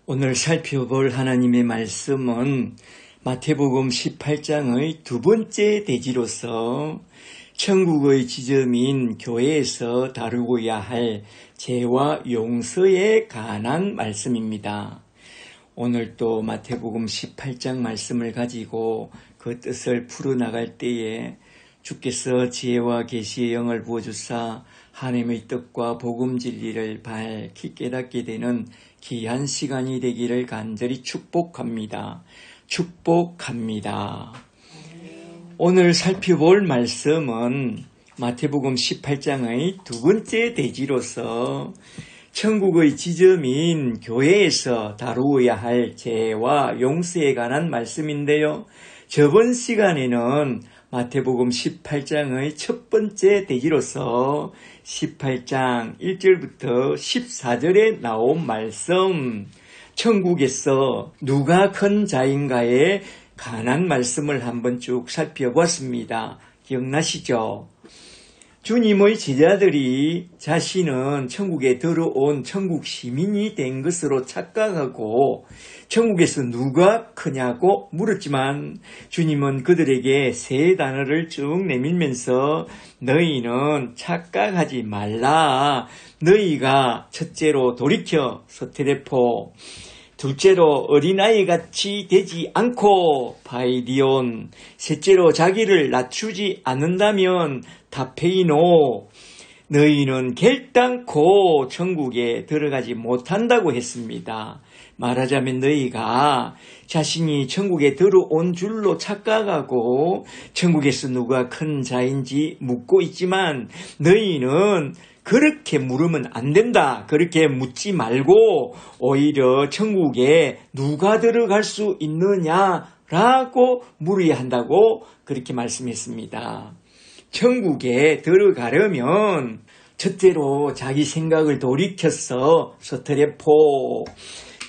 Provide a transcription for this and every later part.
오늘 살펴볼 하나님의 말씀은 마태복음 18장의 두 번째 대지로서 천국의 지점인 교회에서 다루고야 할 죄와 용서에 관한 말씀입니다. 오늘 또 마태복음 18장 말씀을 가지고 그 뜻을 풀어나갈 때에 주께서 지혜와 계시의 영을 부어주사 하나님의 뜻과 복음 진리를 밝히 깨닫게 되는 귀한 시간이 되기를 간절히 축복합니다. 축복합니다. 오늘 살펴볼 말씀은 마태복음 18장의 두 번째 대지로서 천국의 지점인 교회에서 다루어야 할 죄와 용서에 관한 말씀인데요. 저번 시간에는 마태복음 18장의 첫 번째 대지로서 18장 1절부터 14절에 나온 말씀, 천국에서 누가 큰 자인가에 관한 말씀을 한번 쭉 살펴보았습니다. 기억나시죠? 주님의 제자들이 자신은 천국에 들어온 천국 시민이 된 것으로 착각하고 천국에서 누가 크냐고 물었지만 주님은 그들에게 세 단어를 쭉 내밀면서 너희는 착각하지 말라. 너희가 첫째로 돌이켜 서테레포, 둘째로 어린아이같이 되지 않고 바이디온, 셋째로 자기를 낮추지 않는다면 다페이노, 너희는 결단코 천국에 들어가지 못한다고 했습니다. 말하자면 너희가 자신이 천국에 들어온 줄로 착각하고 천국에서 누가 큰 자인지 묻고 있지만 너희는 그렇게 물으면 안 된다. 그렇게 묻지 말고 오히려 천국에 누가 들어갈 수 있느냐라고 물어야 한다고 그렇게 말씀했습니다. 천국에 들어가려면 첫째로 자기 생각을 돌이켜서 서테레포,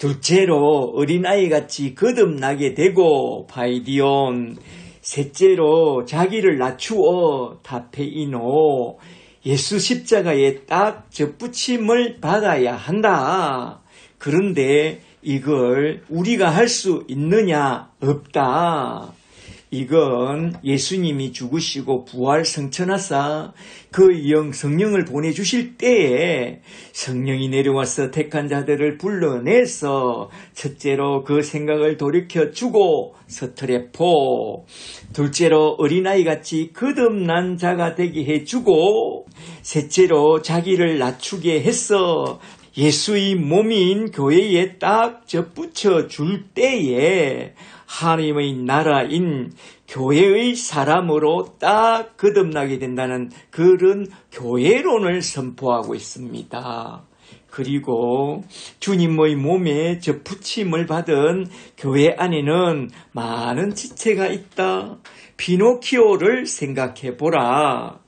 둘째로 어린아이같이 거듭나게 되고 바이디온, 셋째로 자기를 낮추어 다페이노, 예수 십자가에 딱 접붙임을 받아야 한다. 그런데 이걸 우리가 할 수 있느냐? 없다. 이건 예수님이 죽으시고 부활 성천하사 그 영 성령을 보내주실 때에 성령이 내려와서 택한 자들을 불러내서 첫째로 그 생각을 돌이켜주고 서터레포, 둘째로 어린아이같이 거듭난 자가 되게 해주고 셋째로 자기를 낮추게 해서 예수의 몸인 교회에 딱 접붙여 줄 때에 하나님의 나라인 교회의 사람으로 딱 거듭나게 된다는 그런 교회론을 선포하고 있습니다. 그리고 주님의 몸에 접붙임을 받은 교회 안에는 많은 지체가 있다. 피노키오를 생각해 보라.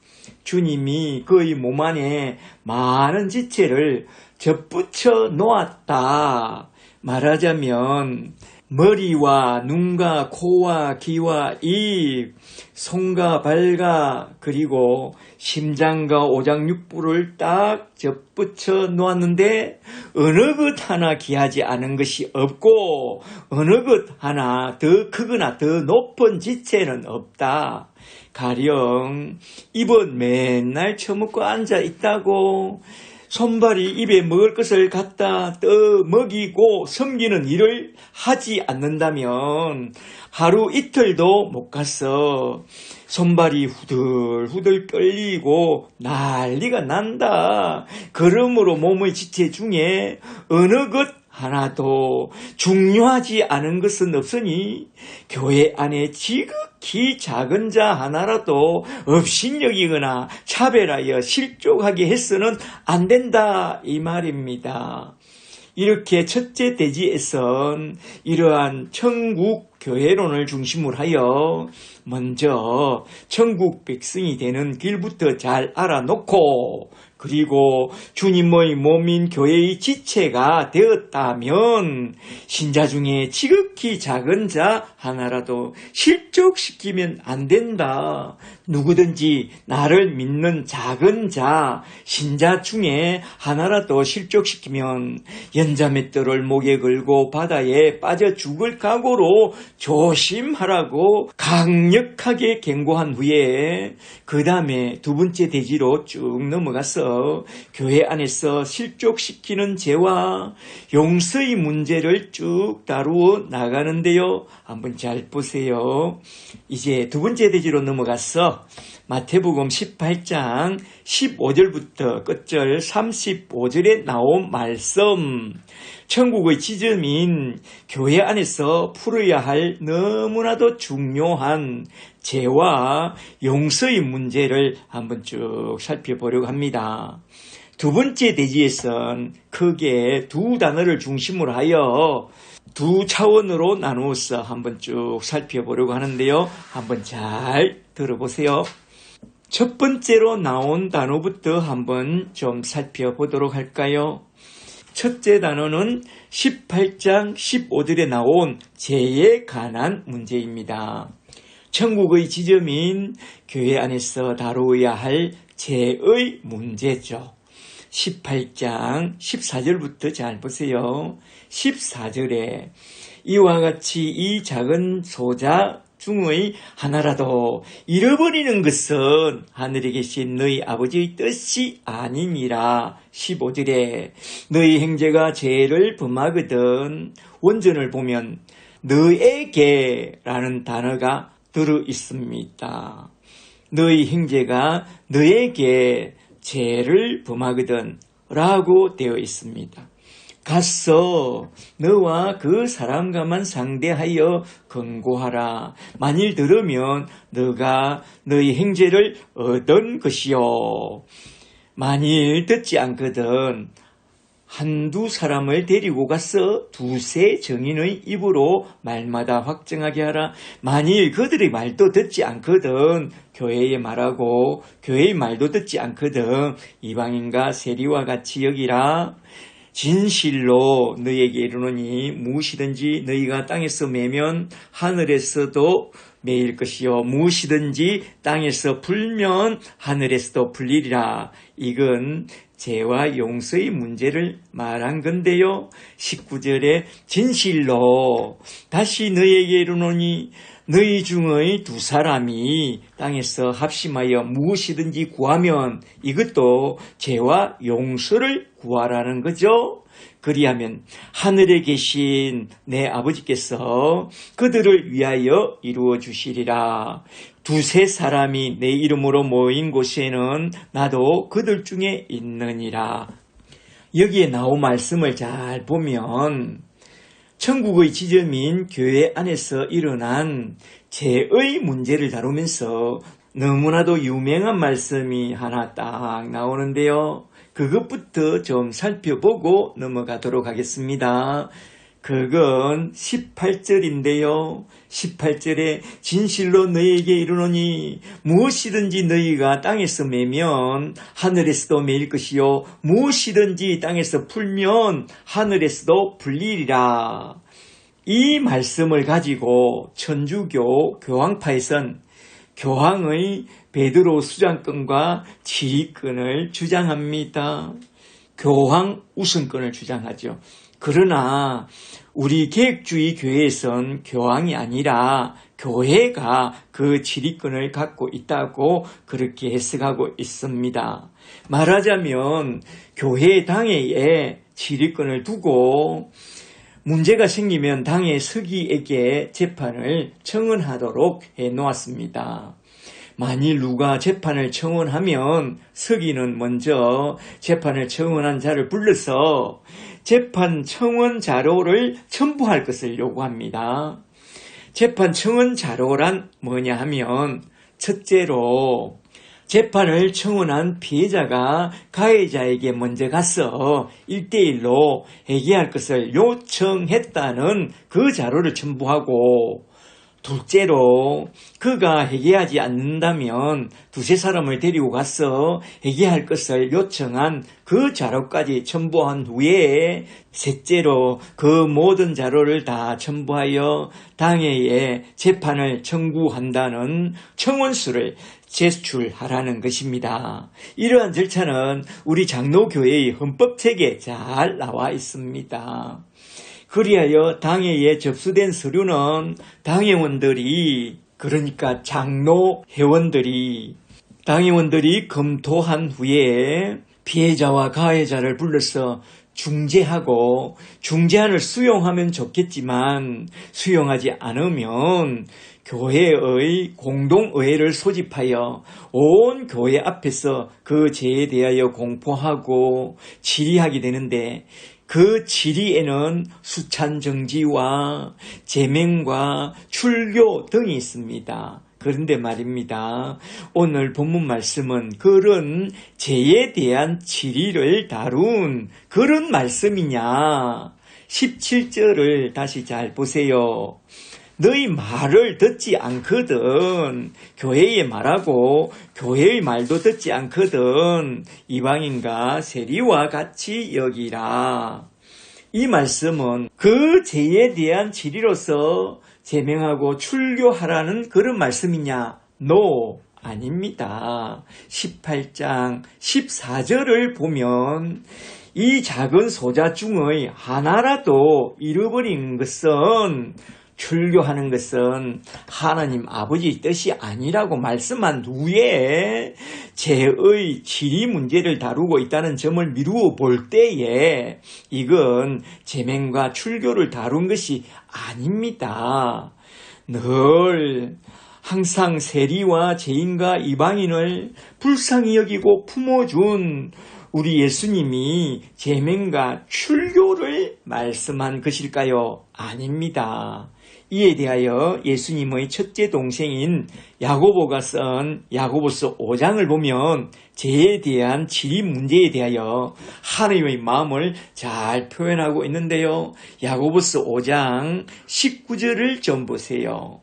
주님이 그의 몸 안에 많은 지체를 접붙여 놓았다. 말하자면 머리와 눈과 코와 귀와 입, 손과 발과 그리고 심장과 오장육부를 딱 접붙여 놓았는데 어느 것 하나 귀하지 않은 것이 없고 어느 것 하나 더 크거나 더 높은 지체는 없다. 가령 입은 맨날 처먹고 앉아 있다고 손발이 입에 먹을 것을 갖다 떠먹이고 섬기는 일을 하지 않는다면 하루 이틀도 못 가서 손발이 후들후들 끌리고 난리가 난다. 그러므로 몸의 지체 중에 어느 것 하나도 중요하지 않은 것은 없으니 교회 안에 지극히 작은 자 하나라도 업신여기거나 차별하여 실족하게 해서는 안 된다 이 말입니다. 이렇게 첫째 대지에선 이러한 천국 교회론을 중심으로 하여 먼저 천국 백성이 되는 길부터 잘 알아놓고 그리고 주님의 몸인 교회의 지체가 되었다면 신자 중에 지극히 작은 자 하나라도 실족시키면 안 된다. 누구든지 나를 믿는 작은 자, 신자 중에 하나라도 실족시키면 연자맷돌을 목에 걸고 바다에 빠져 죽을 각오로 조심하라고 강력하게 경고한 후에 그 다음에 두 번째 대지로 쭉 넘어가서 교회 안에서 실족시키는 죄와 용서의 문제를 쭉 다루어 나가는데요. 한번 잘 보세요. 이제 두 번째 대지로 넘어가서 마태복음 18장 15절부터 끝절 35절에 나온 말씀, 천국의 지점인 교회 안에서 풀어야 할 너무나도 중요한 죄와 용서의 문제를 한번 쭉 살펴보려고 합니다. 두 번째 대지에선 크게 두 단어를 중심으로 하여 두 차원으로 나누어서 한번 쭉 살펴보려고 하는데요. 한번 잘 들어보세요. 첫 번째로 나온 단어부터 한번 좀 살펴보도록 할까요? 첫째 단어는 18장 15절에 나온 죄에 관한 문제입니다. 천국의 지점인 교회 안에서 다루어야 할 죄의 문제죠. 18장 14절부터 잘 보세요. 14절에 이와 같이 이 작은 소자 중의 하나라도 잃어버리는 것은 하늘에 계신 너희 아버지의 뜻이 아니니라. 15절에 너희 형제가 죄를 범하거든 원전을 보면 너에게라는 단어가 들어 있습니다. 너희 형제가 너에게 죄를 범하거든 라고 되어 있습니다. 가서 너와 그 사람과만 상대하여 권고하라. 만일 들으면 너가 너희 형제를 얻은 것이요. 만일 듣지 않거든 한두 사람을 데리고 가서 두세 정인의 입으로 말마다 확정하게 하라. 만일 그들의 말도 듣지 않거든 교회에 말하고 교회의 말도 듣지 않거든 이방인과 세리와 같이 여기라. 진실로 너희에게 이르노니 무엇이든지 너희가 땅에서 매면 하늘에서도 매일 것이요 무엇이든지 땅에서 풀면 하늘에서도 풀리리라. 이건 죄와 용서의 문제를 말한 건데요. 19절에 진실로 다시 너희에게 이르노니 너희 중의 두 사람이 땅에서 합심하여 무엇이든지 구하면 이것도 죄와 용서를 구하라는 거죠. 그리하면 하늘에 계신 내 아버지께서 그들을 위하여 이루어 주시리라. 두세 사람이 내 이름으로 모인 곳에는 나도 그들 중에 있느니라. 여기에 나온 말씀을 잘 보면 천국의 지점인 교회 안에서 일어난 죄의 문제를 다루면서 너무나도 유명한 말씀이 하나 딱 나오는데요. 그것부터 좀 살펴보고 넘어가도록 하겠습니다. 그건 18절인데요. 18절에 진실로 너희에게 이르노니 무엇이든지 너희가 땅에서 매면 하늘에서도 매일 것이요 무엇이든지 땅에서 풀면 하늘에서도 풀리리라. 이 말씀을 가지고 천주교 교황파에선 교황의 베드로 수장권과 지휘권을 주장합니다. 교황 우선권을 주장하죠. 그러나 우리 계획주의 교회에선 교황이 아니라 교회가 그 지휘권을 갖고 있다고 그렇게 해석하고 있습니다. 말하자면 교회 당회에 지휘권을 두고 문제가 생기면 당회 서기에게 재판을 청원하도록 해놓았습니다. 만일 누가 재판을 청원하면 서기는 먼저 재판을 청원한 자를 불러서 재판 청원 자료를 첨부할 것을 요구합니다. 재판 청원 자료란 뭐냐 하면 첫째로 재판을 청원한 피해자가 가해자에게 먼저 가서 1대1로 해결할 것을 요청했다는 그 자료를 첨부하고 둘째로 그가 회개하지 않는다면 두세 사람을 데리고 가서 회개할 것을 요청한 그 자료까지 첨부한 후에 셋째로 그 모든 자료를 다 첨부하여 당회에 재판을 청구한다는 청원서를 제출하라는 것입니다. 이러한 절차는 우리 장로교회의 헌법책에 잘 나와 있습니다. 그리하여 당회에 접수된 서류는 당회원들이, 그러니까 장로 회원들이, 당회원들이 검토한 후에 피해자와 가해자를 불러서 중재하고, 중재안을 수용하면 좋겠지만 수용하지 않으면 교회의 공동의회를 소집하여 온 교회 앞에서 그 죄에 대하여 공포하고 질의하게 되는데, 그 질의에는 수찬정지와 제명과 출교 등이 있습니다. 그런데 말입니다. 오늘 본문 말씀은 그런 죄에 대한 질의를 다룬 그런 말씀이냐? 17절을 다시 잘 보세요. 너희 말을 듣지 않거든. 교회의 말하고 교회의 말도 듣지 않거든. 이방인과 세리와 같이 여기라. 이 말씀은 그 죄에 대한 질의로서 제명하고 출교하라는 그런 말씀이냐? No, 아닙니다. 18장 14절을 보면 이 작은 소자 중의 하나라도 잃어버린 것은, 출교하는 것은 하나님 아버지 뜻이 아니라고 말씀한 후에 죄의 질의 문제를 다루고 있다는 점을 미루어 볼 때에 이건 제명과 출교를 다룬 것이 아닙니다. 늘 항상 세리와 죄인과 이방인을 불쌍히 여기고 품어준 우리 예수님이 제명과 출교를 말씀한 것일까요? 아닙니다. 이에 대하여 예수님의 첫째 동생인 야고보가 쓴 야고보서 5장을 보면 죄에 대한 질의 문제에 대하여 하나님의 마음을 잘 표현하고 있는데요. 야고보서 5장 19절을 좀 보세요.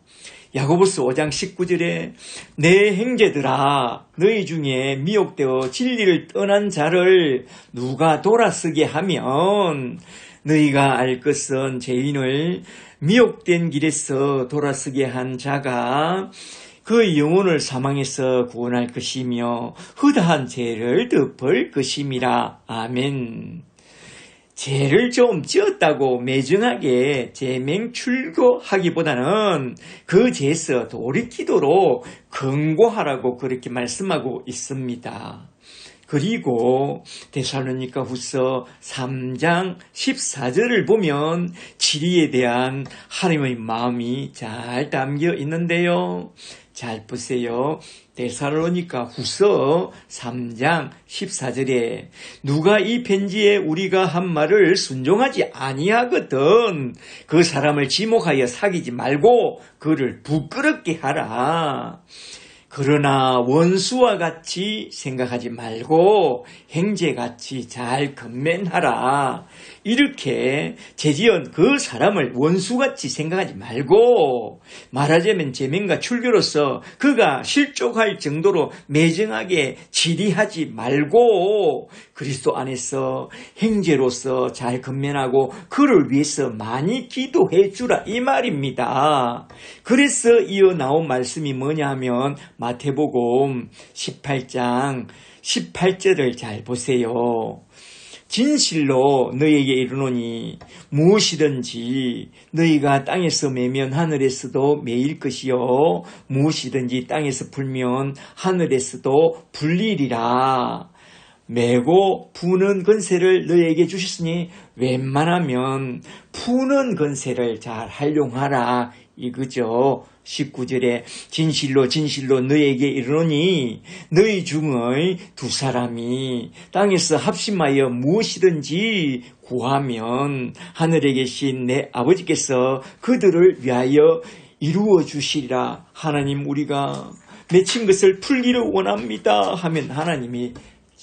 야고보서 5장 19절에 내 형제들아, 너희 중에 미혹되어 진리를 떠난 자를 누가 돌아서게 하면, 너희가 알 것은 죄인을 미혹된 길에서 돌아서게 한 자가 그 영혼을 사망에서 구원할 것이며 허다한 죄를 덮을 것임이라. 아멘. 죄를 좀 지었다고 매정하게 제명 출교하기보다는 그 죄에서 돌이키도록 권고하라고 그렇게 말씀하고 있습니다. 그리고 데살로니가 후서 3장 14절을 보면 질의에 대한 하나님의 마음이 잘 담겨 있는데요. 잘 보세요. 데살로니가 후서 3장 14절에 누가 이 편지에 우리가 한 말을 순종하지 아니하거든 그 사람을 지목하여 사귀지 말고 그를 부끄럽게 하라. 그러나 원수와 같이 생각하지 말고 형제같이 잘 건면하라. 이렇게 죄지은 그 사람을 원수같이 생각하지 말고, 말하자면 제명과 출교로서 그가 실족할 정도로 매정하게 질의하지 말고 그리스도 안에서 형제로서 잘 건면하고 그를 위해서 많이 기도해 주라, 이 말입니다. 그래서 이어 나온 말씀이 뭐냐 하면 마태복음 18장 18절을 잘 보세요. 진실로 너희에게 이르노니 무엇이든지 너희가 땅에서 매면 하늘에서도 매일 것이요 무엇이든지 땅에서 풀면 하늘에서도 풀리리라. 매고 푸는 권세를 너희에게 주셨으니 웬만하면 푸는 권세를 잘 활용하라, 이거죠. 19절에 진실로 진실로 너희에게 이르노니 너희 중의 두 사람이 땅에서 합심하여 무엇이든지 구하면 하늘에 계신 내 아버지께서 그들을 위하여 이루어 주시리라. 하나님, 우리가 맺힌 것을 풀기를 원합니다 하면 하나님이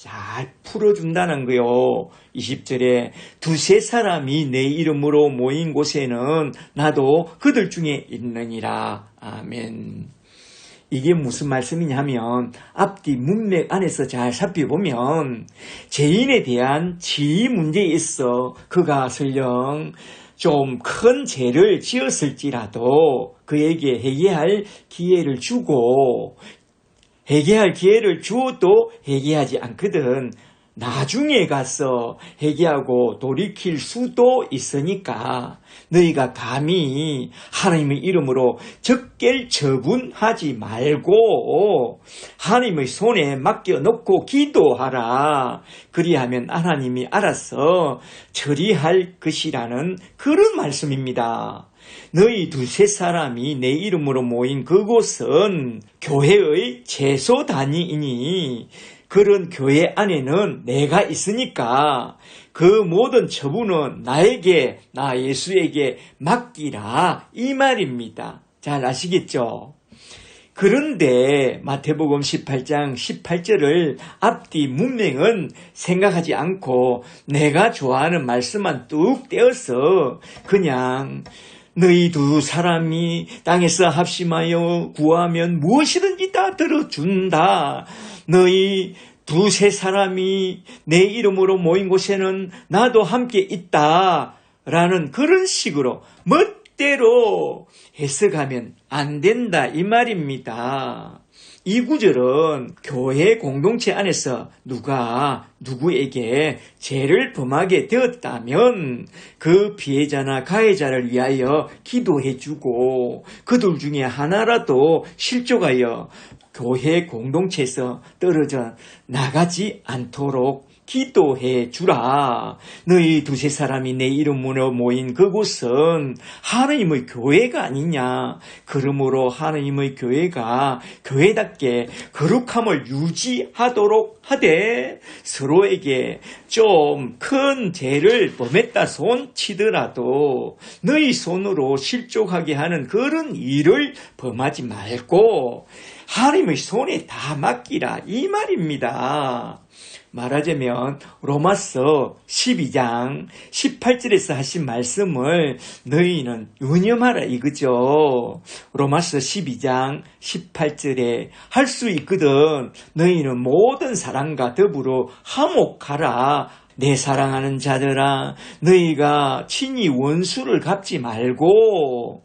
잘 풀어준다는 거요. 20절에 두세 사람이 내 이름으로 모인 곳에는 나도 그들 중에 있느니라. 아멘. 이게 무슨 말씀이냐면 앞뒤 문맥 안에서 잘 살펴보면 죄인에 대한 지위 문제에 있어 그가 설령 좀 큰 죄를 지었을지라도 그에게 회개할 기회를 주고 회개할 기회를 주어도 회개하지 않거든 나중에 가서 회개하고 돌이킬 수도 있으니까 너희가 감히 하나님의 이름으로 적겔 처분하지 말고 하나님의 손에 맡겨놓고 기도하라. 그리하면 하나님이 알아서 처리할 것이라는 그런 말씀입니다. 너희 두세 사람이 내 이름으로 모인 그곳은 교회의 제소단위이니 그런 교회 안에는 내가 있으니까 그 모든 처분은 나에게, 나 예수에게 맡기라 이 말입니다. 잘 아시겠죠? 그런데 마태복음 18장 18절을 앞뒤 문맥은 생각하지 않고 내가 좋아하는 말씀만 뚝 떼어서 그냥 너희 두 사람이 땅에서 합심하여 구하면 무엇이든지 다 들어준다. 너희 두세 사람이 내 이름으로 모인 곳에는 나도 함께 있다. 라는 그런 식으로 멋대로 해석하면 안 된다 이 말입니다. 이 구절은 교회 공동체 안에서 누가 누구에게 죄를 범하게 되었다면 그 피해자나 가해자를 위하여 기도해주고 그들 중에 하나라도 실족하여 교회 공동체에서 떨어져 나가지 않도록 기도해 주라. 너희 두세 사람이 내 이름으로 모인 그곳은 하나님의 교회가 아니냐. 그러므로 하나님의 교회가 교회답게 거룩함을 유지하도록 하되 서로에게 좀 큰 죄를 범했다 손치더라도 너희 손으로 실족하게 하는 그런 일을 범하지 말고 하나님의 손에 다 맡기라 이 말입니다. 말하자면 로마서 12장 18절에서 하신 말씀을 너희는 유념하라 이거죠. 로마서 12장 18절에 할 수 있거든 너희는 모든 사람과 더불어 화목하라. 내 사랑하는 자들아 너희가 친히 원수를 갚지 말고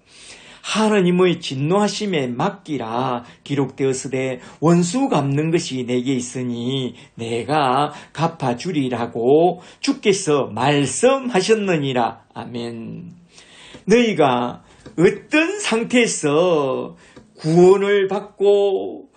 하나님의 진노하심에 맡기라. 기록되었으되 원수 갚는 것이 내게 있으니 내가 갚아주리라고 주께서 말씀하셨느니라. 아멘. 너희가 어떤 상태에서 구원을 받고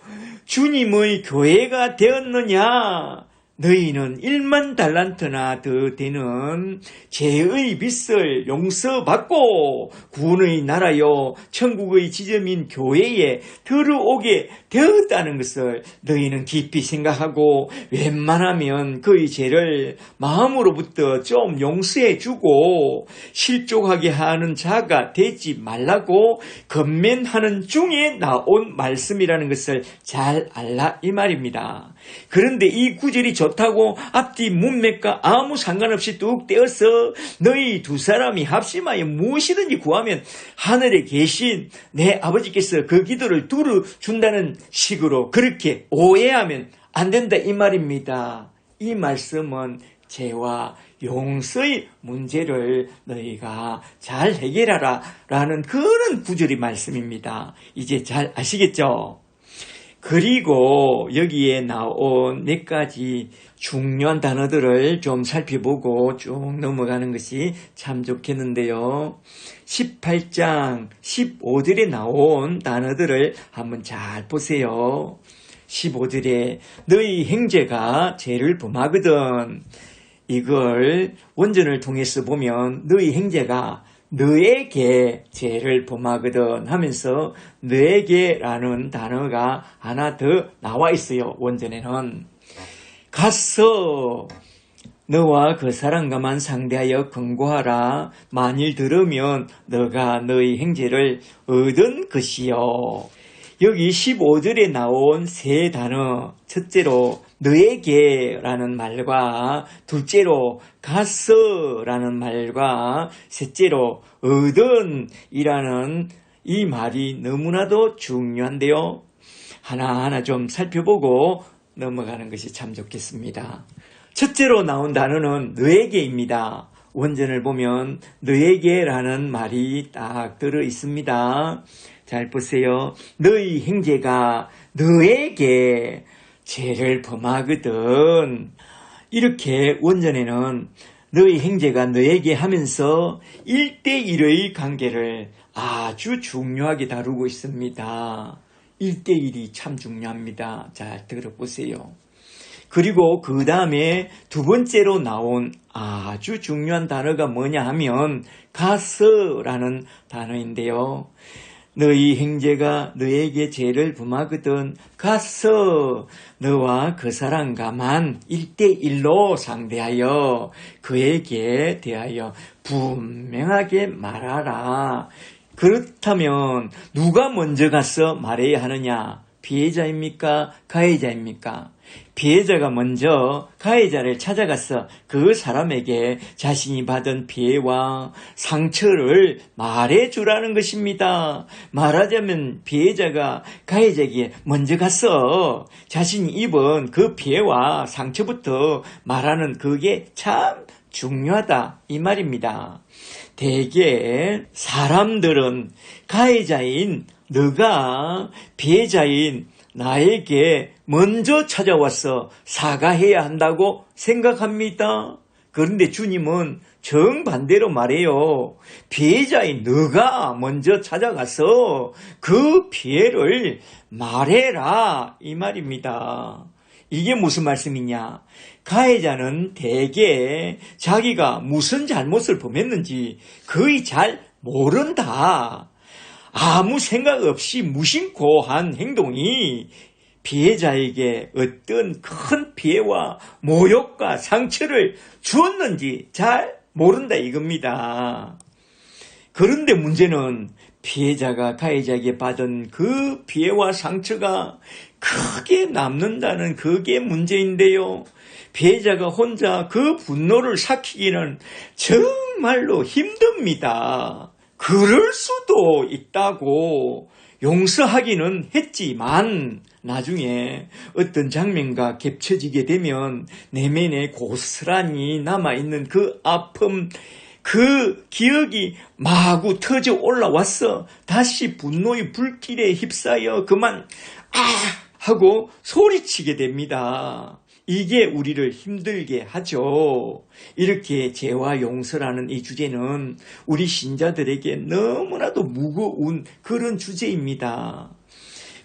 주님의 교회가 되었느냐? 너희는 1만 달란트나 더 되는 죄의 빚을 용서받고 구원의 나라요 천국의 지점인 교회에 들어오게 되었다는 것을 너희는 깊이 생각하고 웬만하면 그의 죄를 마음으로부터 좀 용서해주고 실족하게 하는 자가 되지 말라고 건면하는 중에 나온 말씀이라는 것을 잘 알라 이 말입니다. 그런데 이 구절이 좋다고 앞뒤 문맥과 아무 상관없이 뚝 떼어서 너희 두 사람이 합심하여 무엇이든지 구하면 하늘에 계신 내 아버지께서 그 기도를 들어준다는 식으로 그렇게 오해하면 안 된다 이 말입니다. 이 말씀은 죄와 용서의 문제를 너희가 잘 해결하라 라는 그런 구절의 말씀입니다. 이제 잘 아시겠죠? 그리고 여기에 나온 몇 가지 중요한 단어들을 좀 살펴보고 쭉 넘어가는 것이 참 좋겠는데요. 18장 15절에 나온 단어들을 한번 잘 보세요. 15절에 너희 형제가 죄를 범하거든. 이걸 원전을 통해서 보면 너희 형제가 너에게 죄를 범하거든 하면서 너에게라는 단어가 하나 더 나와 있어요. 원전에는 가서 너와 그 사람과만 상대하여 권고하라. 만일 들으면 너가 너희 형제를 얻은 것이요. 여기 15절에 나온 세 단어, 첫째로 너에게라는 말과 둘째로 갔어라는 말과 셋째로 얻은이라는 이 말이 너무나도 중요한데요. 하나하나 좀 살펴보고 넘어가는 것이 참 좋겠습니다. 첫째로 나온 단어는 너에게입니다. 원전을 보면 너에게라는 말이 딱 들어 있습니다. 잘 보세요. 너희 형제가 너에게 죄를 범하거든. 이렇게 원전에는 너희 형제가 너에게 하면서 1대1의 관계를 아주 중요하게 다루고 있습니다. 1대1이 참 중요합니다. 잘 들어보세요. 그리고 그 다음에 두 번째로 나온 아주 중요한 단어가 뭐냐 하면 가서라는 단어인데요. 너희 형제가 너에게 죄를 범하거든 가서 너와 그 사람과만 1대1로 상대하여 그에게 대하여 분명하게 말하라. 그렇다면 누가 먼저 가서 말해야 하느냐? 피해자입니까? 가해자입니까? 피해자가 먼저 가해자를 찾아가서 그 사람에게 자신이 받은 피해와 상처를 말해주라는 것입니다. 말하자면 피해자가 가해자에게 먼저 가서 자신이 입은 그 피해와 상처부터 말하는 그게 참 중요하다 이 말입니다. 대개 사람들은 가해자인 너가 피해자인 나에게 먼저 찾아와서 사과해야 한다고 생각합니다. 그런데 주님은 정반대로 말해요. 피해자인 너가 먼저 찾아가서 그 피해를 말해라 이 말입니다. 이게 무슨 말씀이냐? 가해자는 대개 자기가 무슨 잘못을 범했는지 거의 잘 모른다. 아무 생각 없이 무심코 한 행동이 피해자에게 어떤 큰 피해와 모욕과 상처를 주었는지 잘 모른다 이겁니다. 그런데 문제는 피해자가 가해자에게 받은 그 피해와 상처가 크게 남는다는 그게 문제인데요. 피해자가 혼자 그 분노를 삭히기는 정말로 힘듭니다. 그럴 수도 있다고 용서하기는 했지만 나중에 어떤 장면과 겹쳐지게 되면 내면에 고스란히 남아있는 그 아픔, 그 기억이 마구 터져 올라와서 다시 분노의 불길에 휩싸여 그만 하고 소리치게 됩니다. 이게 우리를 힘들게 하죠. 이렇게 죄와 용서라는 이 주제는 우리 신자들에게 너무나도 무거운 그런 주제입니다.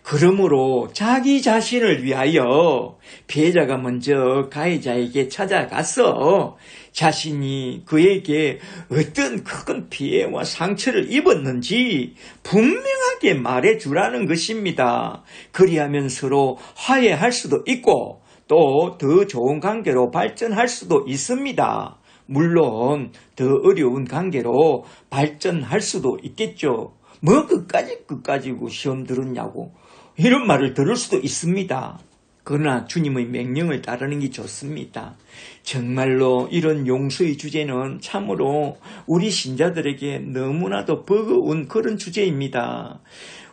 그러므로 자기 자신을 위하여 피해자가 먼저 가해자에게 찾아가서 자신이 그에게 어떤 큰 피해와 상처를 입었는지 분명하게 말해주라는 것입니다. 그리하면 서로 화해할 수도 있고 또 더 좋은 관계로 발전할 수도 있습니다. 물론 더 어려운 관계로 발전할 수도 있겠죠. 뭐 끝까지 시험 들었냐고 이런 말을 들을 수도 있습니다. 그러나 주님의 명령을 따르는 게 좋습니다. 정말로 이런 용서의 주제는 참으로 우리 신자들에게 너무나도 버거운 그런 주제입니다.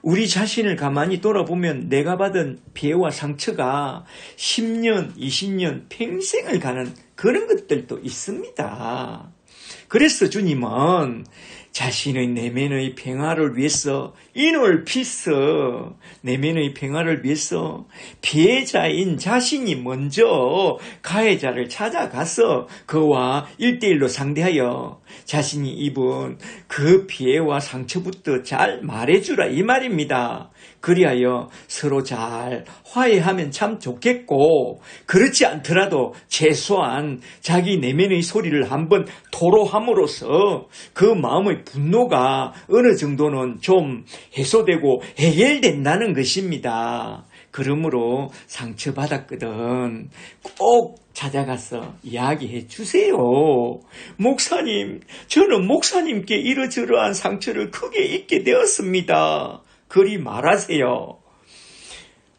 우리 자신을 가만히 돌아보면 내가 받은 피해와 상처가 10년, 20년, 평생을 가는 그런 것들도 있습니다. 그래서 주님은 자신의 내면의 평화를 위해서 inner peace, 내면의 평화를 위해서 피해자인 자신이 먼저 가해자를 찾아가서 그와 1대1로 상대하여 자신이 입은 그 피해와 상처부터 잘 말해주라 이 말입니다. 그리하여 서로 잘 화해하면 참 좋겠고 그렇지 않더라도 최소한 자기 내면의 소리를 한번 토로함으로써 그 마음의 분노가 어느 정도는 좀 해소되고 해결된다는 것입니다. 그러므로 상처받았거든 꼭 찾아가서 이야기해 주세요. 목사님, 저는 목사님께 이러저러한 상처를 크게 입게 되었습니다. 그리 말하세요.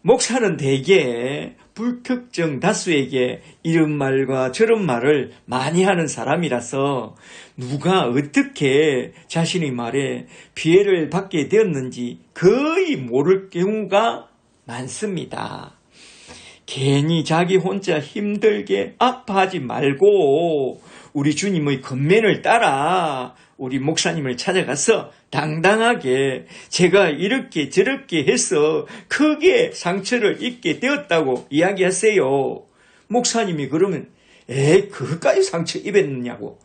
목사는 대개 불특정 다수에게 이런 말과 저런 말을 많이 하는 사람이라서 누가 어떻게 자신의 말에 피해를 받게 되었는지 거의 모를 경우가 많습니다. 괜히 자기 혼자 힘들게 아파하지 말고 우리 주님의 권면을 따라 우리 목사님을 찾아가서 당당하게 제가 이렇게 저렇게 해서 크게 상처를 입게 되었다고 이야기하세요. 목사님이 그러면 그것까지 상처 입었느냐고.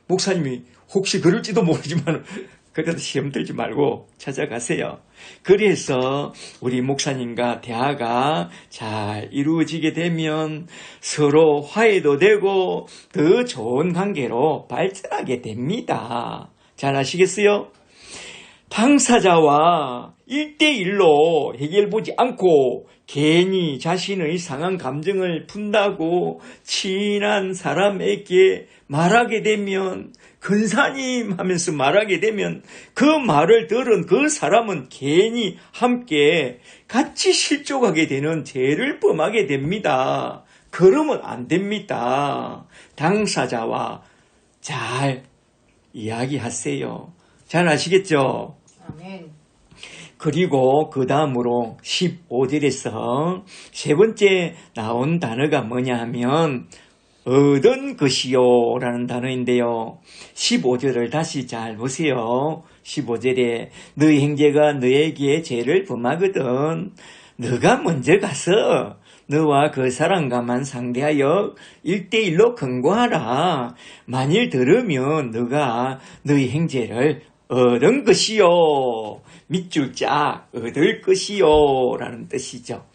목사님이 혹시 그럴지도 모르지만 그래도 시험 들지 말고 찾아가세요. 그래서 우리 목사님과 대화가 잘 이루어지게 되면 서로 화해도 되고 더 좋은 관계로 발전하게 됩니다. 잘 아시겠어요? 당사자와 1대1로 해결보지 않고 괜히 자신의 상한 감정을 푼다고 친한 사람에게 말하게 되면, 근사님 하면서 말하게 되면 그 말을 들은 그 사람은 괜히 함께 같이 실족하게 되는 죄를 범하게 됩니다. 그러면 안 됩니다. 당사자와 잘 이야기하세요. 잘 아시겠죠? 아멘. 그리고 그 다음으로 15절에서 세 번째 나온 단어가 뭐냐 하면 얻은 것이요 라는 단어인데요. 15절을 다시 잘 보세요. 15절에 너희 형제가 너에게 죄를 범하거든 너가 먼저 가서 너와 그 사람과만 상대하여 1대1로 권고하라. 만일 들으면 너가 너희 형제를 얻은 것이요. 밑줄 짝 얻을 것이요 라는 뜻이죠.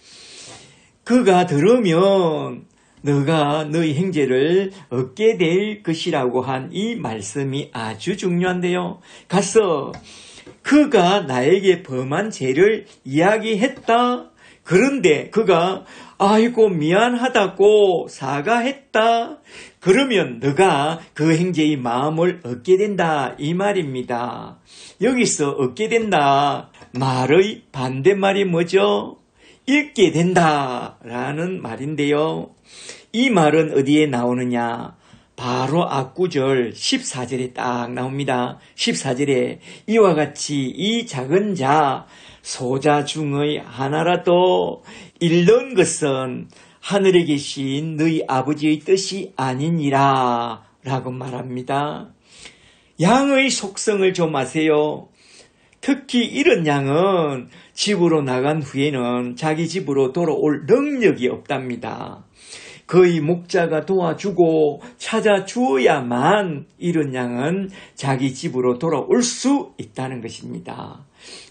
그가 들으면 너가 너희 형제를 얻게 될 것이라고 한 이 말씀이 아주 중요한데요. 가서 그가 나에게 범한 죄를 이야기했다. 그런데 그가 아이고 미안하다고 사과했다. 그러면 너가 그 형제의 마음을 얻게 된다 이 말입니다. 여기서 얻게 된다 말의 반대말이 뭐죠? 잃게 된다 라는 말인데요. 이 말은 어디에 나오느냐? 바로 앞구절 14절에 딱 나옵니다. 14절에 이와 같이 이 작은 자 소자 중의 하나라도 잃는 것은 하늘에 계신 너희 아버지의 뜻이 아니니라 라고 말합니다. 양의 속성을 좀 아세요. 특히 이런 양은 집으로 나간 후에는 자기 집으로 돌아올 능력이 없답니다. 거의 목자가 도와주고 찾아주어야만 이런 양은 자기 집으로 돌아올 수 있다는 것입니다.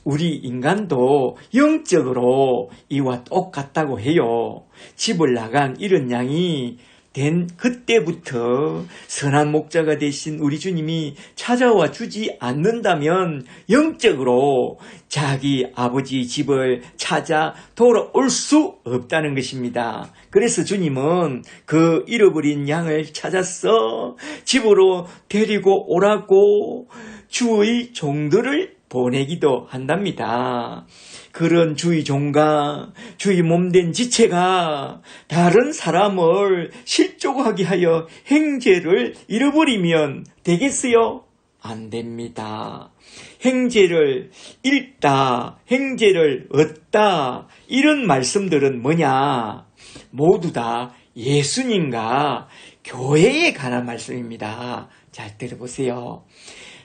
우리 인간도 영적으로 이와 똑같다고 해요. 집을 나간 이런 양이 된 그때부터 선한 목자가 되신 우리 주님이 찾아와 주지 않는다면 영적으로 자기 아버지 집을 찾아 돌아올 수 없다는 것입니다. 그래서 주님은 그 잃어버린 양을 찾아서 집으로 데리고 오라고 주의 종들을 보내기도 한답니다. 그런 주의 종과 주의 몸된 지체가 다른 사람을 실족하게 하여 형제를 잃어버리면 되겠어요? 안 됩니다. 형제를 잃다, 형제를 얻다 이런 말씀들은 뭐냐? 모두 다 예수님과 교회에 관한 말씀입니다. 잘 들어보세요.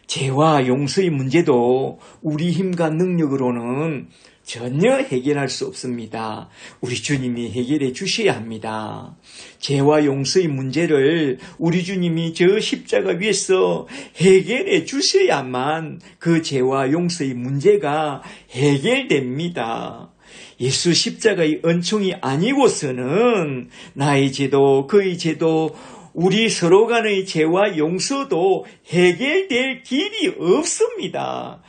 죄와 용서의 문제도 우리 힘과 능력으로는 전혀 해결할 수 없습니다. 우리 주님이 해결해 주셔야 합니다. 죄와 용서의 문제를 우리 주님이 저 십자가 위에서 해결해 주셔야만 그 죄와 용서의 문제가 해결됩니다. 예수 십자가의 은총이 아니고서는 나의 죄도 그의 죄도 우리 서로 간의 죄와 용서도 해결될 길이 없습니다.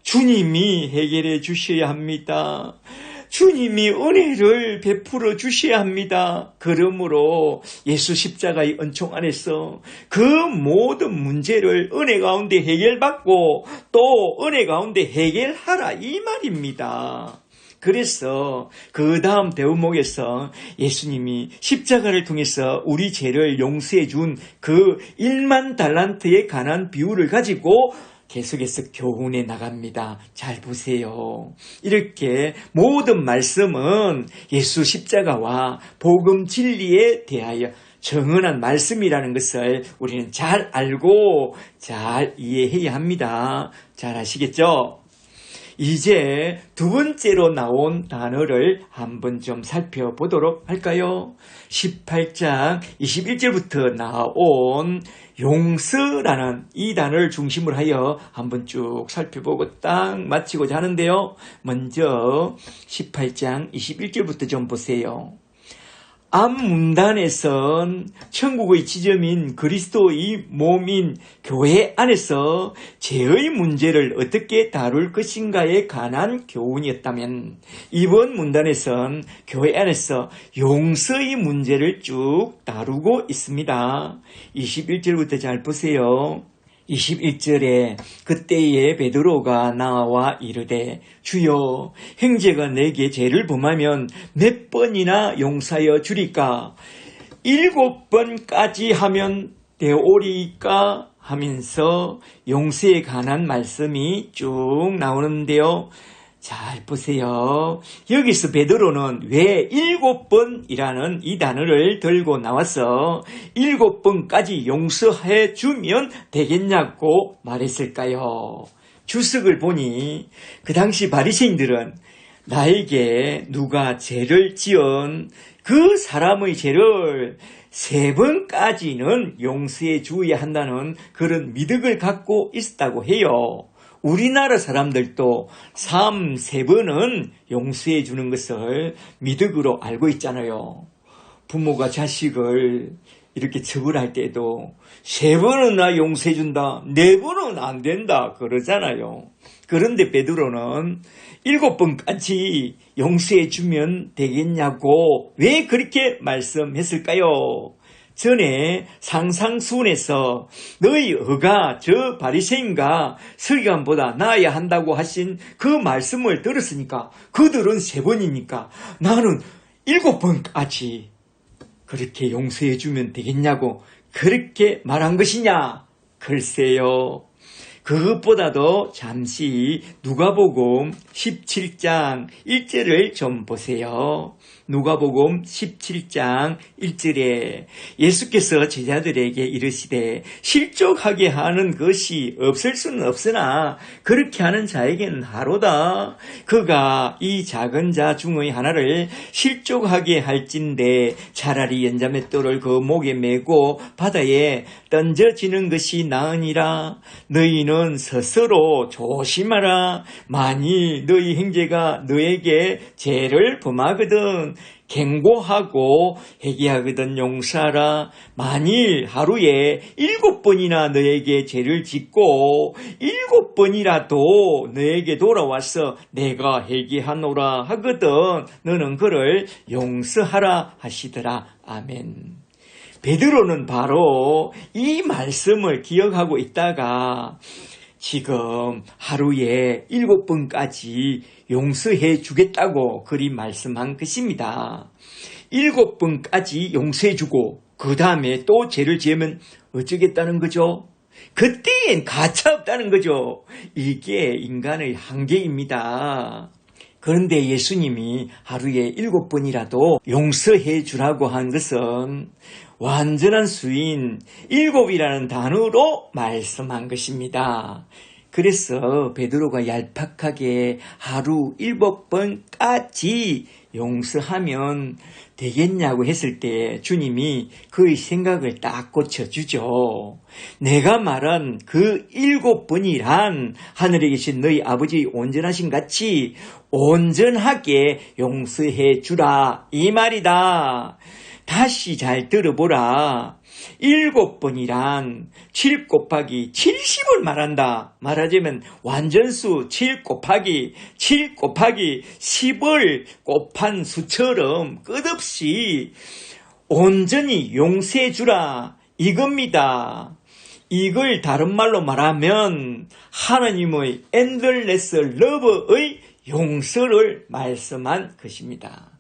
주님이 해결해 주셔야 합니다. 주님이 은혜를 베풀어 주셔야 합니다. 그러므로 예수 십자가의 은총 안에서 그 모든 문제를 은혜 가운데 해결받고 또 은혜 가운데 해결하라 이 말입니다. 그래서 그 다음 대원목에서 예수님이 십자가를 통해서 우리 죄를 용서해 준 그 1만 달란트에 관한 비유를 가지고 계속해서 교훈해 나갑니다. 잘 보세요. 이렇게 모든 말씀은 예수 십자가와 복음 진리에 대하여 정언한 말씀이라는 것을 우리는 잘 알고 잘 이해해야 합니다. 잘 아시겠죠? 이제 두 번째로 나온 단어를 한번 좀 살펴보도록 할까요? 18장 21절부터 나온 용서라는 이 단어를 중심으로 하여 한번 쭉 살펴보고 딱 마치고자 하는데요. 먼저 18장 21절부터 좀 보세요. 앞문단에선 천국의 지점인 그리스도의 몸인 교회 안에서 죄의 문제를 어떻게 다룰 것인가에 관한 교훈이었다면, 이번 문단에선 교회 안에서 용서의 문제를 쭉 다루고 있습니다. 21절부터 잘 보세요. 21절에 그때에 베드로가 나와 이르되 주여 형제가 내게 죄를 범하면 몇 번이나 용서하여 주리까? 7번까지 하면 되오리까? 하면서 용서에 관한 말씀이 쭉 나오는데요. 잘 보세요. 여기서 베드로는 왜 7번이라는 이 단어를 들고 나와서 7번까지 용서해 주면 되겠냐고 말했을까요? 주석을 보니 그 당시 바리새인들은 나에게 누가 죄를 지은 그 사람의 죄를 3번까지는 용서해 주어야 한다는 그런 미덕을 갖고 있었다고 해요. 우리나라 사람들도 3번은 용서해 주는 것을 미덕으로 알고 있잖아요. 부모가 자식을 이렇게 처벌할 때도 3번은 나 용서해 준다, 4번은 안 된다 그러잖아요. 그런데 베드로는 7번까지 용서해 주면 되겠냐고 왜 그렇게 말씀했을까요? 전에 상상수훈에서 너희 의가 저 바리새인과 서기관보다 나아야 한다고 하신 그 말씀을 들었으니까 그들은 3번이니까 나는 7번까지 그렇게 용서해 주면 되겠냐고 그렇게 말한 것이냐? 글쎄요. 그것보다도 잠시 누가복음 17장 1절을 좀 보세요. 누가복음 17장 1절에 예수께서 제자들에게 이르시되 실족하게 하는 것이 없을 수는 없으나 그렇게 하는 자에게는 하로다. 그가 이 작은 자 중의 하나를 실족하게 할진대 차라리 연자맷돌을 그 목에 메고 바다에 던져지는 것이 나으니라. 너희는 스스로 조심하라. 만일 너희 형제가 너에게 죄를 범하거든 경고하고 회개하거든 용서하라. 만일 하루에 7번이나 너에게 죄를 짓고 7번이라도 너에게 돌아와서 내가 회개하노라 하거든 너는 그를 용서하라 하시더라. 아멘. 베드로는 바로 이 말씀을 기억하고 있다가 지금 하루에 7번까지 용서해 주겠다고 그리 말씀한 것입니다. 7번까지 용서해 주고 그 다음에 또 죄를 지으면 어쩌겠다는 거죠? 그때엔 가차 없다는 거죠. 이게 인간의 한계입니다. 그런데 예수님이 하루에 7번이라도 용서해 주라고 한 것은 완전한 수인 7이라는 단어로 말씀한 것입니다. 그래서 베드로가 얄팍하게 하루 7번까지 용서하면 되겠냐고 했을 때 주님이 그의 생각을 딱 고쳐주죠. 내가 말한 그 7번이란 하늘에 계신 너희 아버지 온전하신 같이 온전하게 용서해 주라 이 말이다. 다시 잘 들어보라. 7번이란 7 곱하기 70을 말한다. 말하자면 완전수 7 곱하기 7 곱하기 10을 곱한 수처럼 끝없이 온전히 용서해 주라 이겁니다. 이걸 다른 말로 말하면 하나님의 endless love의 용서를 말씀한 것입니다.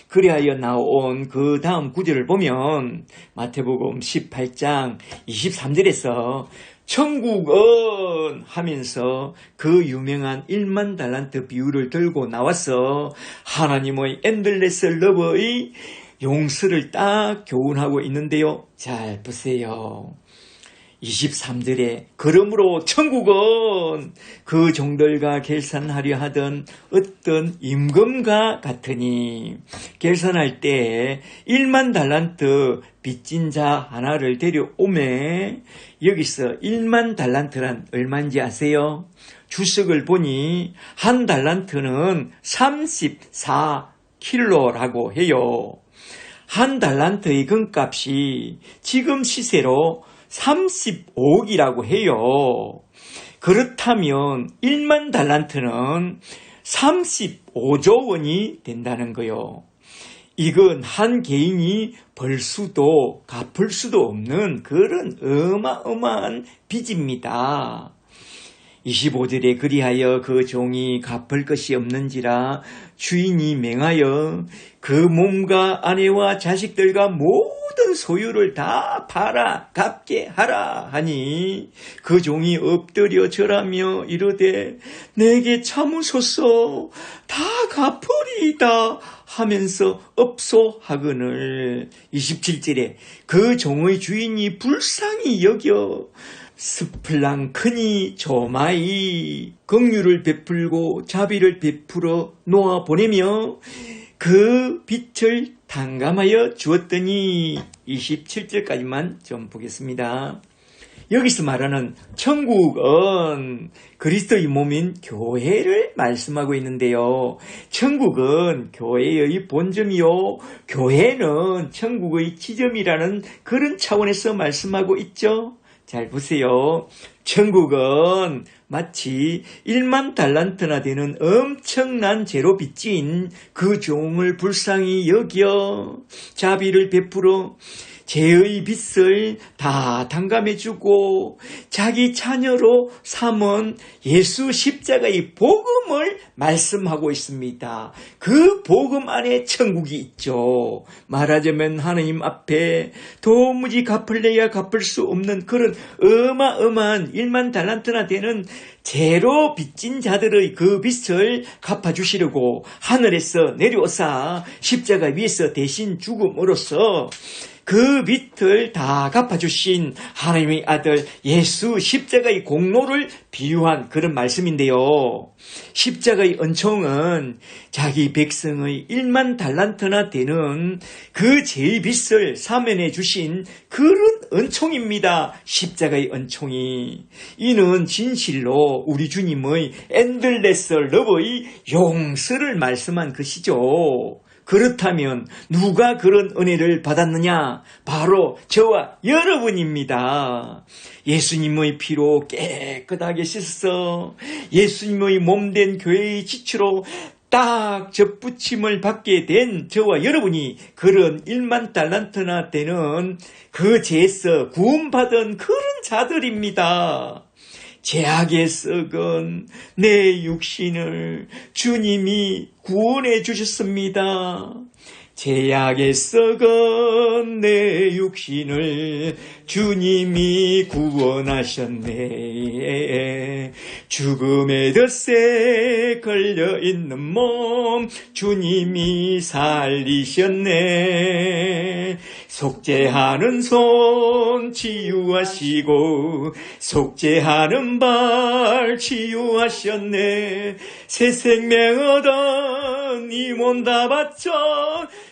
그리하여 나온 그 다음 구절을 보면 마태복음 18장 23절에서 천국은 하면서 그 유명한 1만 달란트 비유를 들고 나와서 하나님의 엔들레스 러브의 용서를 딱 교훈하고 있는데요. 잘 보세요. 23절에 그러므로 천국은 그 종들과 결산하려 하던 어떤 임금과 같으니 결산할 때 1만 달란트 빚진 자 하나를 데려오매 여기서 1만 달란트란 얼마인지 아세요? 주석을 보니 한 달란트는 34킬로라고 해요. 한 달란트의 금값이 지금 시세로 35억이라고 해요. 그렇다면 1만 달란트는 35조 원이 된다는 거요. 이건 한 개인이 벌 수도 갚을 수도 없는 그런 어마어마한 빚입니다. 25절에 그리하여 그 종이 갚을 것이 없는지라 주인이 맹하여 그 몸과 아내와 자식들과 모든 소유를 다 팔아 갚게 하라 하니 그 종이 엎드려 절하며 이르되 내게 참으소서 다 갚으리이다 하면서 업소하거늘 27절에 그 종의 주인이 불쌍히 여겨 스플랑 크니 조마이 긍휼을 베풀고 자비를 베풀어 놓아 보내며 그 빛을 탕감하여 주었더니 27절까지만 좀 보겠습니다. 여기서 말하는 천국은 그리스도의 몸인 교회를 말씀하고 있는데요. 천국은 교회의 본점이요. 교회는 천국의 지점이라는 그런 차원에서 말씀하고 있죠. 잘 보세요. 천국은 마치 1만 달란트나 되는 엄청난 죄로 빚진 그 종을 불쌍히 여겨 자비를 베풀어 죄의 빚을 다 탕감해주고 자기 자녀로 삼은 예수 십자가의 복음을 말씀하고 있습니다. 그 복음 안에 천국이 있죠. 말하자면 하나님 앞에 도무지 갚을래야 갚을 수 없는 그런 어마어마한 1만 달란트나 되는 죄로 빚진 자들의 그 빚을 갚아주시려고 하늘에서 내려오사 십자가 위에서 대신 죽음으로써 그 빚을 다 갚아주신 하나님의 아들 예수 십자가의 공로를 비유한 그런 말씀인데요. 십자가의 은총은 자기 백성의 1만 달란트나 되는 그 죄의 빚을 사면해 주신 그런 은총입니다. 십자가의 은총이. 이는 진실로 우리 주님의 엔들레스 러브의 용서를 말씀한 것이죠. 그렇다면 누가 그런 은혜를 받았느냐? 바로 저와 여러분입니다. 예수님의 피로 깨끗하게 씻어 예수님의 몸된 교회의 지체로 딱 접붙임을 받게 된 저와 여러분이 그런 1만 달란트나 되는 그 죄에서 구원받은 그런 자들입니다. 죄악에 썩은 내 육신을 주님이 구원해 주셨습니다. 죄악에 썩은 내 육신을 주님이 구원하셨네. 죽음의 덫에 걸려있는 몸 주님이 살리셨네. 속죄하는 손 치유하시고 속죄하는 발 치유하셨네. 새 생명 얻은 이 몸 다 바쳐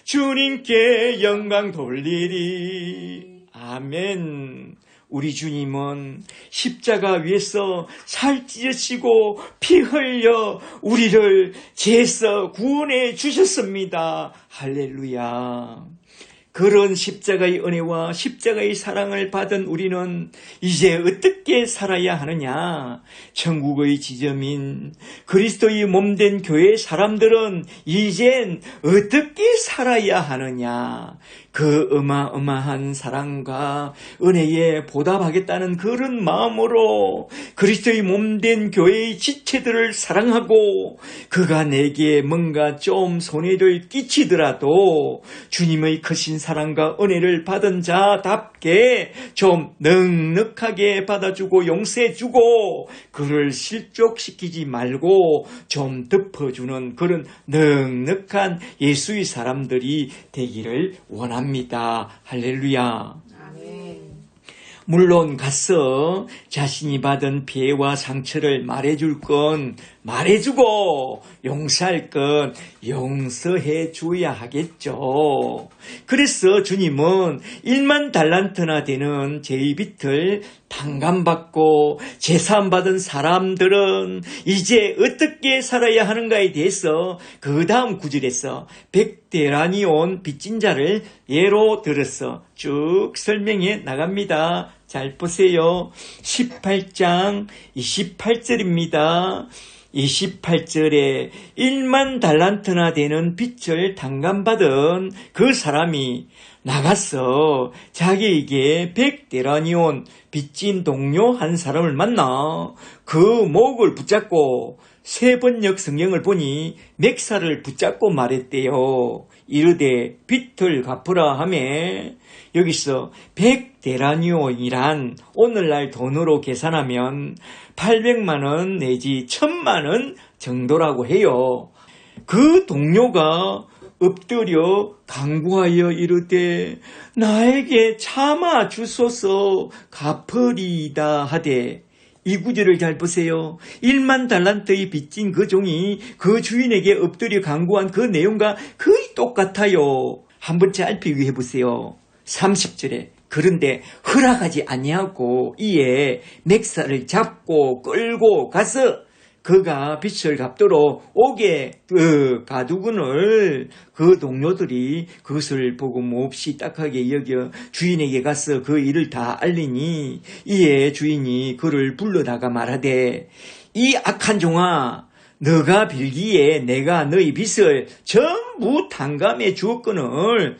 주님께 영광 돌리리. 아멘. 우리 주님은 십자가 위에서 살 찢으시고 피 흘려 우리를 죄에서 구원해 주셨습니다. 할렐루야. 그런 십자가의 은혜와 십자가의 사랑을 받은 우리는 이제 어떻게 살아야 하느냐? 천국의 지점인 그리스도의 몸된 교회 사람들은 이젠 어떻게 살아야 하느냐? 그 어마어마한 사랑과 은혜에 보답하겠다는 그런 마음으로 그리스도의 몸된 교회의 지체들을 사랑하고 그가 내게 뭔가 좀 손해를 끼치더라도 주님의 크신 사랑과 은혜를 받은 자답게 좀 넉넉하게 받아주고 용서해주고 그를 실족시키지 말고 좀 덮어주는 그런 넉넉한 예수의 사람들이 되기를 원합니다. 할렐루야. 물론 가서 자신이 받은 피해와 상처를 말해줄 건 말해주고 용서할 건 용서해 줘야 하겠죠. 그래서 주님은 1만 달란트나 되는 제비빚을 탕감받고 제사함받은 사람들은 이제 어떻게 살아야 하는가에 대해서 그 다음 구절에서 백대란이 온 빚진 자를 예로 들어서 쭉 설명해 나갑니다. 잘 보세요. 18장 28절입니다. 28절에 1만 달란트나 되는 빚을 탕감받은 그 사람이 나가서 자기에게 100데나리온 온 빚진 동료 한 사람을 만나 그 목을 붙잡고 세번역 성경을 보니 맥살을 붙잡고 말했대요. 이르되 빚을 갚으라 하매 여기서 100데나리온이란 오늘날 돈으로 계산하면 800만 원 내지 1000만 원 정도라고 해요. 그 동료가 엎드려 간구하여 이르되 나에게 참아 주소서 갚으리이다 하되 이 구절을 잘 보세요. 1만 달란트의 빚진 그 종이 그 주인에게 엎드려 간구한 그 내용과 거의 똑같아요. 한번 잘 비교해 보세요. 30절에 그런데 허락하지 아니하고 이에 맥살을 잡고 끌고 가서 그가 빚을 갚도록 오게 가두거늘 그 동료들이 그것을 보고 몹시 딱하게 여겨 주인에게 가서 그 일을 다 알리니 이에 주인이 그를 불러다가 말하되 이 악한 종아 너가 빌기에 내가 너희 빚을 전부 탕감해 주었거늘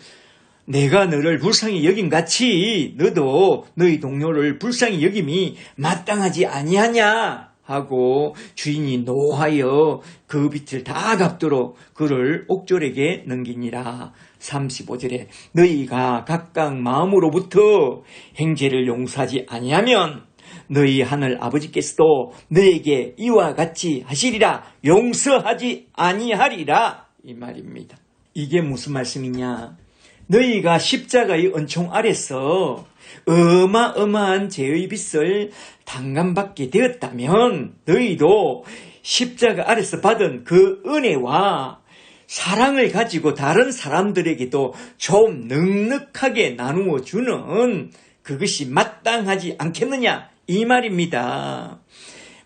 내가 너를 불쌍히 여김같이 너도 너희 동료를 불쌍히 여김이 마땅하지 아니하냐 하고 주인이 노하여 그 빚을 다 갚도록 그를 옥졸에게 넘기니라. 35절에 너희가 각각 마음으로부터 행제를 용서하지 아니하면 너희 하늘 아버지께서도 너에게 이와 같이 하시리라. 용서하지 아니하리라 이 말입니다. 이게 무슨 말씀이냐? 너희가 십자가의 은총 아래서 어마어마한 죄의 빚을 탕감받게 되었다면 너희도 십자가 아래서 받은 그 은혜와 사랑을 가지고 다른 사람들에게도 좀 넉넉하게 나누어 주는 그것이 마땅하지 않겠느냐 이 말입니다.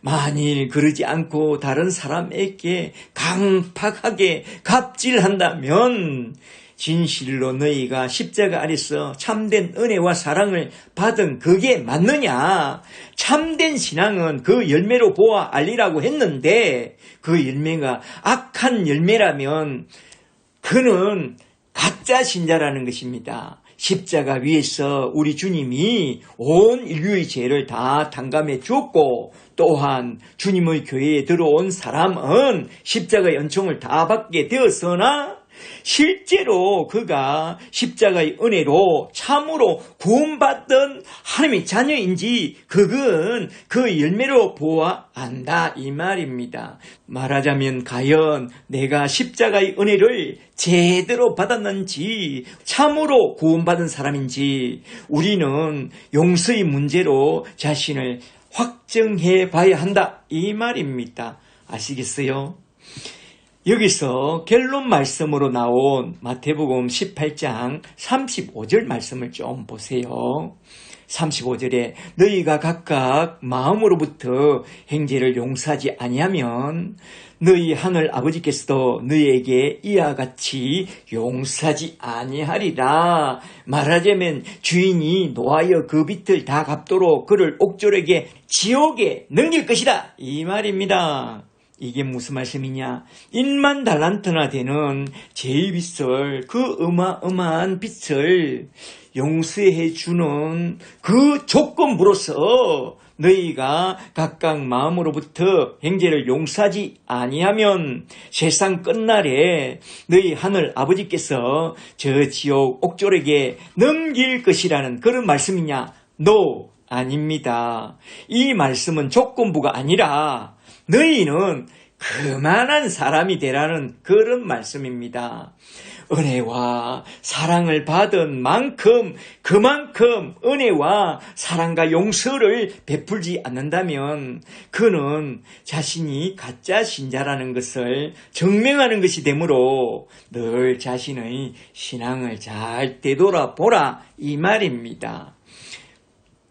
만일 그러지 않고 다른 사람에게 강팍하게 갑질한다면 진실로 너희가 십자가 아래서 참된 은혜와 사랑을 받은 그게 맞느냐? 참된 신앙은 그 열매로 보아 알리라고 했는데 그 열매가 악한 열매라면 그는 가짜 신자라는 것입니다. 십자가 위에서 우리 주님이 온 인류의 죄를 다 탕감해 주었고 또한 주님의 교회에 들어온 사람은 십자가의 은총을 다 받게 되었으나 실제로 그가 십자가의 은혜로 참으로 구원받던 하나님의 자녀인지 그건 그 열매로 보아 안다 이 말입니다. 말하자면 과연 내가 십자가의 은혜를 제대로 받았는지 참으로 구원받은 사람인지 우리는 용서의 문제로 자신을 확정해 봐야 한다 이 말입니다. 아시겠어요? 여기서 결론 말씀으로 나온 마태복음 18장 35절 말씀을 좀 보세요. 35절에 너희가 각각 마음으로부터 행제를 용서하지 아니하면 너희 하늘 아버지께서도 너희에게 이와 같이 용서하지 아니하리라. 말하자면 주인이 노하여 그 빚을 다 갚도록 그를 옥졸에게 지옥에 넘길 것이다 이 말입니다. 이게 무슨 말씀이냐? 1만 달란트나 되는 제일 빛을, 그 어마어마한 빛을 용서해 주는 그 조건부로서 너희가 각각 마음으로부터 형제를 용서하지 아니하면 세상 끝날에 너희 하늘 아버지께서 저 지옥 옥졸에게 넘길 것이라는 그런 말씀이냐? No, 아닙니다. 이 말씀은 조건부가 아니라 너희는 그만한 사람이 되라는 그런 말씀입니다. 은혜와 사랑을 받은 만큼 그만큼 은혜와 사랑과 용서를 베풀지 않는다면 그는 자신이 가짜 신자라는 것을 증명하는 것이 되므로 늘 자신의 신앙을 잘 되돌아보라 이 말입니다.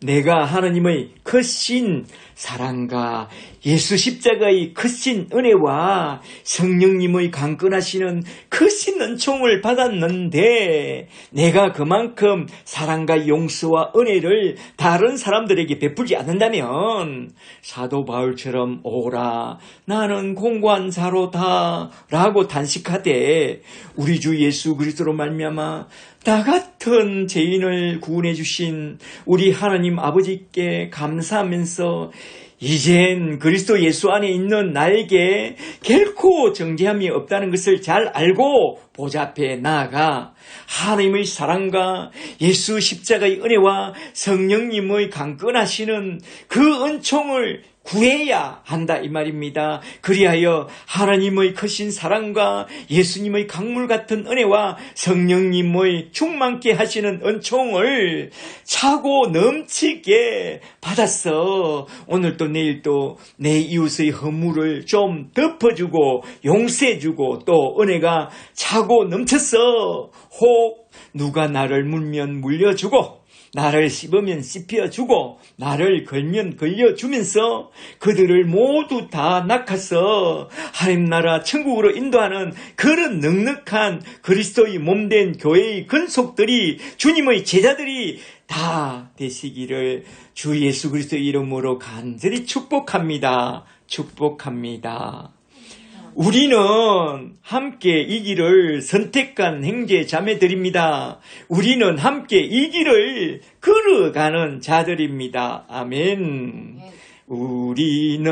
내가 하나님의 크신 사랑과 예수 십자가의 크신 은혜와 성령님의 강건하시는 크신 은총을 받았는데 내가 그만큼 사랑과 용서와 은혜를 다른 사람들에게 베풀지 않는다면 사도 바울처럼 오라 나는 공고한 자로다 라고 단식하되 우리 주 예수 그리스도로 말미암아 나 같은 죄인을 구원해 주신 우리 하나님 아버지께 감사하면서 이젠 그리스도 예수 안에 있는 나에게 결코 정죄함이 없다는 것을 잘 알고 보좌 앞에 나아가 하나님의 사랑과 예수 십자가의 은혜와 성령님의 강건하시는 그 은총을 구해야 한다 이 말입니다. 그리하여 하나님의 크신 사랑과 예수님의 강물 같은 은혜와 성령님의 충만케 하시는 은총을 차고 넘치게 받았어. 오늘도 내일도 내 이웃의 허물을 좀 덮어주고 용서해주고 또 은혜가 차고 넘쳤어. 혹 누가 나를 물면 물려주고 나를 씹으면 씹혀주고 나를 걸면 걸려주면서 그들을 모두 다 낚아서 하나님 나라 천국으로 인도하는 그런 넉넉한 그리스도의 몸된 교회의 근속들이 주님의 제자들이 다 되시기를 주 예수 그리스도의 이름으로 간절히 축복합니다. 축복합니다. 우리는 함께 이 길을 선택한 형제 자매들입니다. 우리는 함께 이 길을 걸어가는 자들입니다. 아멘. 우리는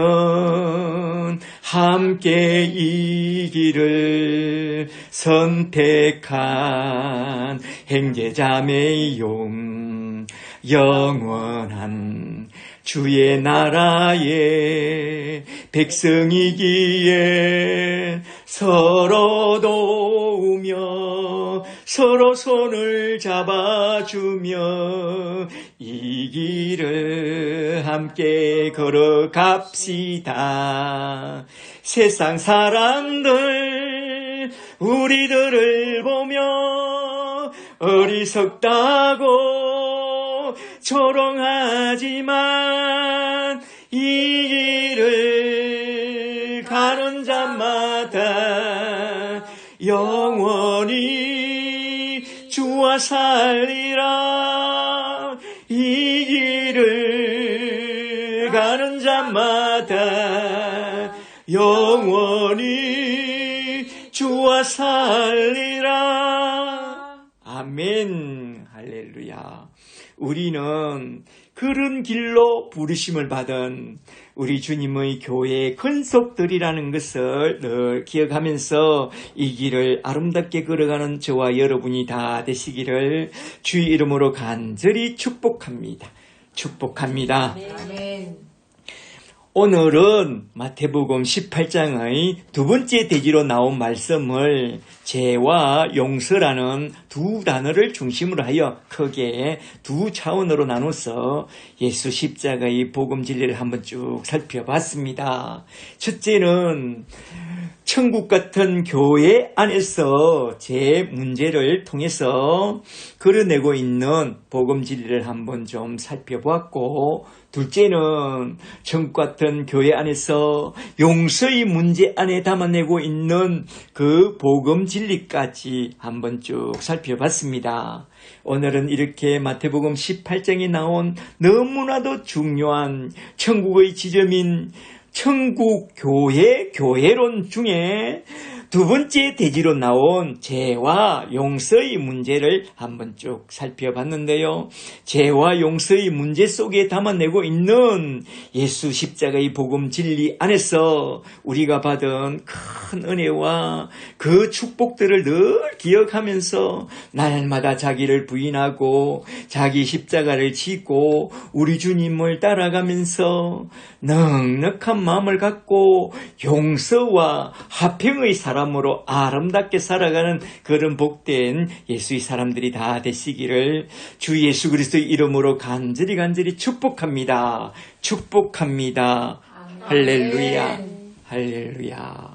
함께 이 길을 선택한 형제 자매요. 영원한 주의 나라의 백성이기에 서로 도우며 서로 손을 잡아주며 이 길을 함께 걸어갑시다. 세상 사람들 우리들을 보며 어리석다고 조롱하지만 이 길을 가는 자마다 영원히 주와 살리라. 이 길을 가는 자마다 영원히 주와 살리라. 아멘. 할렐루야. 우리는 그런 길로 부르심을 받은 우리 주님의 교회의 근속들이라는 것을 늘 기억하면서 이 길을 아름답게 걸어가는 저와 여러분이 다 되시기를 주의 이름으로 간절히 축복합니다. 축복합니다. 아멘. 오늘은 마태복음 18장의 두 번째 대지로 나온 말씀을 죄와 용서라는 두 단어를 중심으로 하여 크게 두 차원으로 나눠서 예수 십자가의 복음 진리를 한번 쭉 살펴봤습니다. 첫째는 천국 같은 교회 안에서 제 문제를 통해서 걸어내고 있는 복음 진리를 한번 좀 살펴보았고, 둘째는 천국 같은 교회 안에서 용서의 문제 안에 담아내고 있는 그 복음 진리까지 한번 쭉 살펴봤습니다. 오늘은 이렇게 마태복음 18장에 나온 너무나도 중요한 천국의 지점인 천국 교회 교회론 중에 두 번째 대지로 나온 죄와 용서의 문제를 한번 쭉 살펴봤는데요. 죄와 용서의 문제 속에 담아내고 있는 예수 십자가의 복음 진리 안에서 우리가 받은 큰 은혜와 그 축복들을 늘 기억하면서 날마다 자기를 부인하고 자기 십자가를 지고 우리 주님을 따라가면서 넉넉한 마음을 갖고 용서와 화평의 사람으로 아름답게 살아가는 그런 복된 예수의 사람들이 다 되시기를 주 예수 그리스도의 이름으로 간절히 축복합니다. 축복합니다. 할렐루야. 할렐루야.